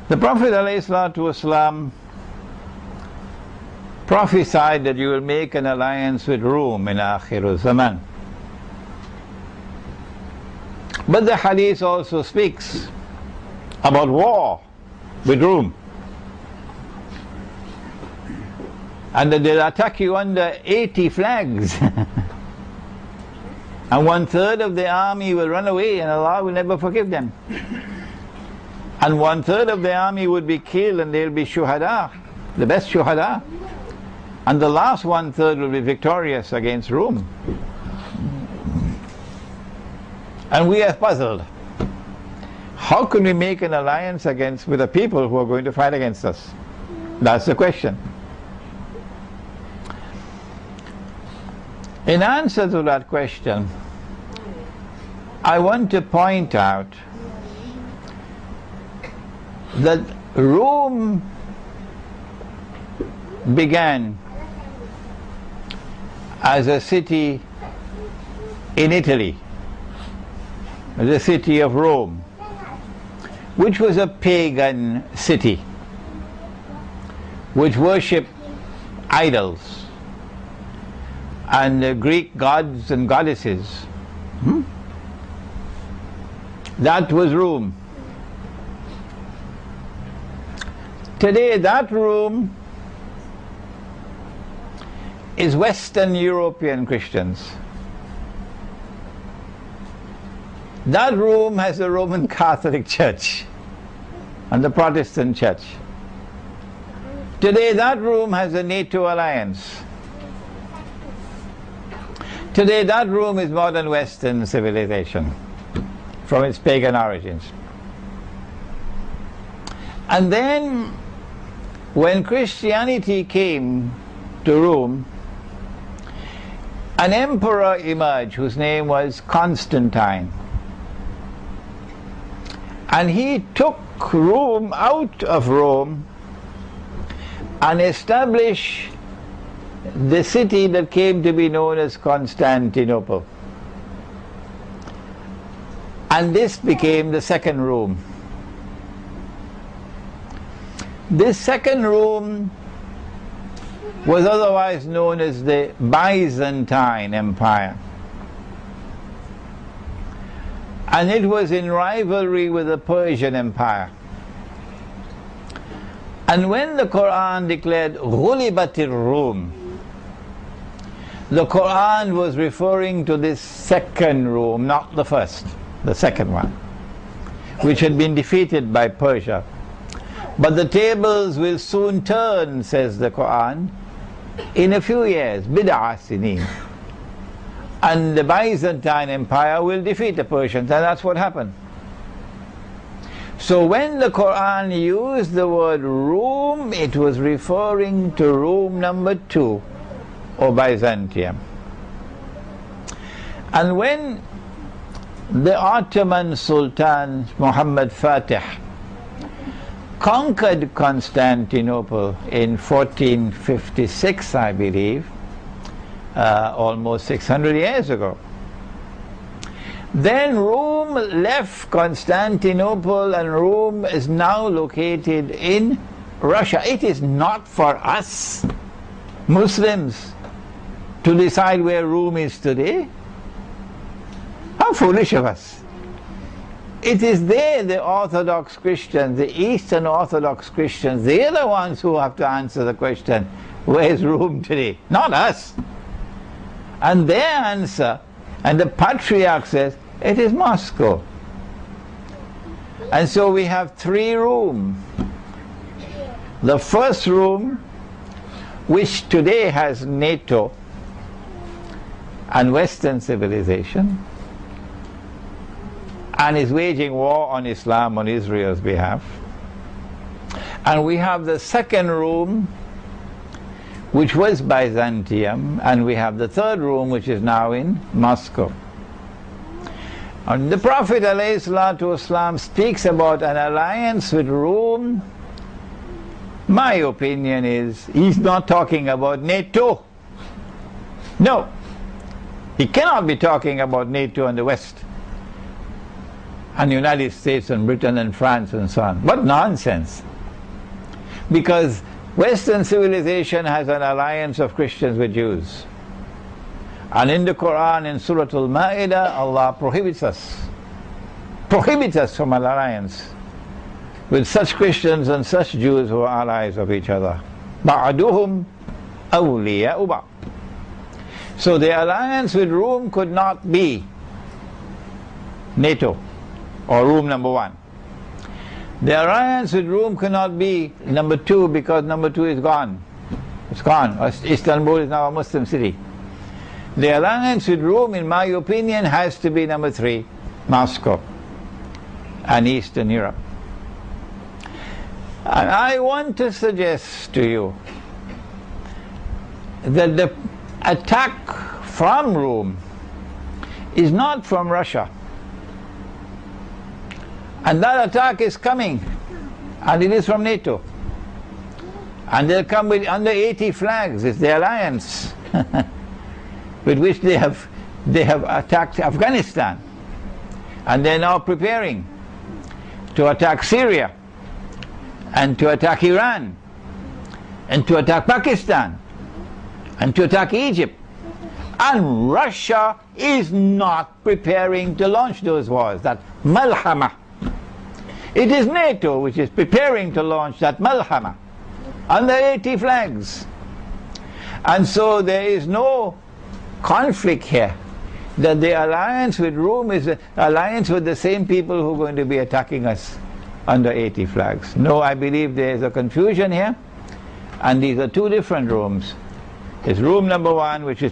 The Prophet ﷺ prophesied that you will make an alliance with Rome in Akhir Zaman. But the hadith also speaks about war with Rome, and that they'll attack you under 80 flags and 1/3 of the army will run away and Allah will never forgive them, and 1/3 of the army would be killed and they'll be shuhada, the best shuhada, and the last 1/3 will be victorious against Rome. And we are puzzled. How can we make an alliance with the people who are going to fight against us? That's the question. In answer to that question, I want to point out that Rome began as a city in Italy, the city of Rome, which was a pagan city, which worshipped idols and Greek gods and goddesses. That was Rome. Today that Rome is Western European Christians. That Rome has the Roman Catholic Church and the Protestant Church. Today that Rome has a NATO alliance. Today that Rome is modern Western civilization from its pagan origins. And then when Christianity came to Rome, an emperor emerged whose name was Constantine. And he took Rome out of Rome and established the city that came to be known as Constantinople. And this became the second Rome. This second Rome was otherwise known as the Byzantine Empire. And it was in rivalry with the Persian Empire. And when the Quran declared Ghulibatir Rum, the Quran was referring to this second Rome, not the first, the second one, which had been defeated by Persia. But the tables will soon turn, says the Quran, in a few years, bid'a sinin. And the Byzantine Empire will defeat the Persians, and that's what happened. So when the Quran used the word Rome, it was referring to Rome number 2, or Byzantium. And when the Ottoman Sultan Muhammad Fatih conquered Constantinople in 1456, I believe, almost 600 years ago, then Rome left Constantinople, and Rome is now located in Russia. It is not for us Muslims to decide where Rome is today. How foolish of us. It is they, the Orthodox Christians, the Eastern Orthodox Christians, they are the ones who have to answer the question, where is Rome today? Not us. And their answer, and the Patriarch says, it is Moscow. And so we have 3 Rome. The first Rome, which today has NATO and Western civilization, and is waging war on Islam on Israel's behalf. And we have the second Rome, which was Byzantium, and we have the third Rome, which is now in Moscow. And the Prophet ﷺ speaks about an alliance with Rome. My opinion is he's not talking about NATO. No, he cannot be talking about NATO and the West. and the United States and Britain and France and so on. What nonsense! Because Western civilization has an alliance of Christians with Jews. And in the Quran, in Surah Al-Ma'idah, Allah prohibits us from an alliance with such Christians and such Jews who are allies of each other. بَعْدُهُمْ أَوْلِيَاءُ بَعْضٍ. So the alliance with Rome could not be NATO or Rome number 1. The alliance with Rome cannot be number 2 because number 2 is gone. It's gone. Istanbul is now a Muslim city. The alliance with Rome, in my opinion, has to be number 3, Moscow and Eastern Europe. And I want to suggest to you that the attack from Rome is not from Russia. And that attack is coming, and it is from NATO. And they'll come with under 80 flags. It's the alliance with which they have attacked Afghanistan. And they're now preparing to attack Syria, and to attack Iran, and to attack Pakistan, and to attack Egypt. And Russia is not preparing to launch those wars, that malhama. It is NATO which is preparing to launch that malhama under 80 flags. And so there is no conflict here, that the alliance with Rome is an alliance with the same people who are going to be attacking us under 80 flags. No, I believe there is a confusion here, and these are two different Romes. There's Rome number 1, which is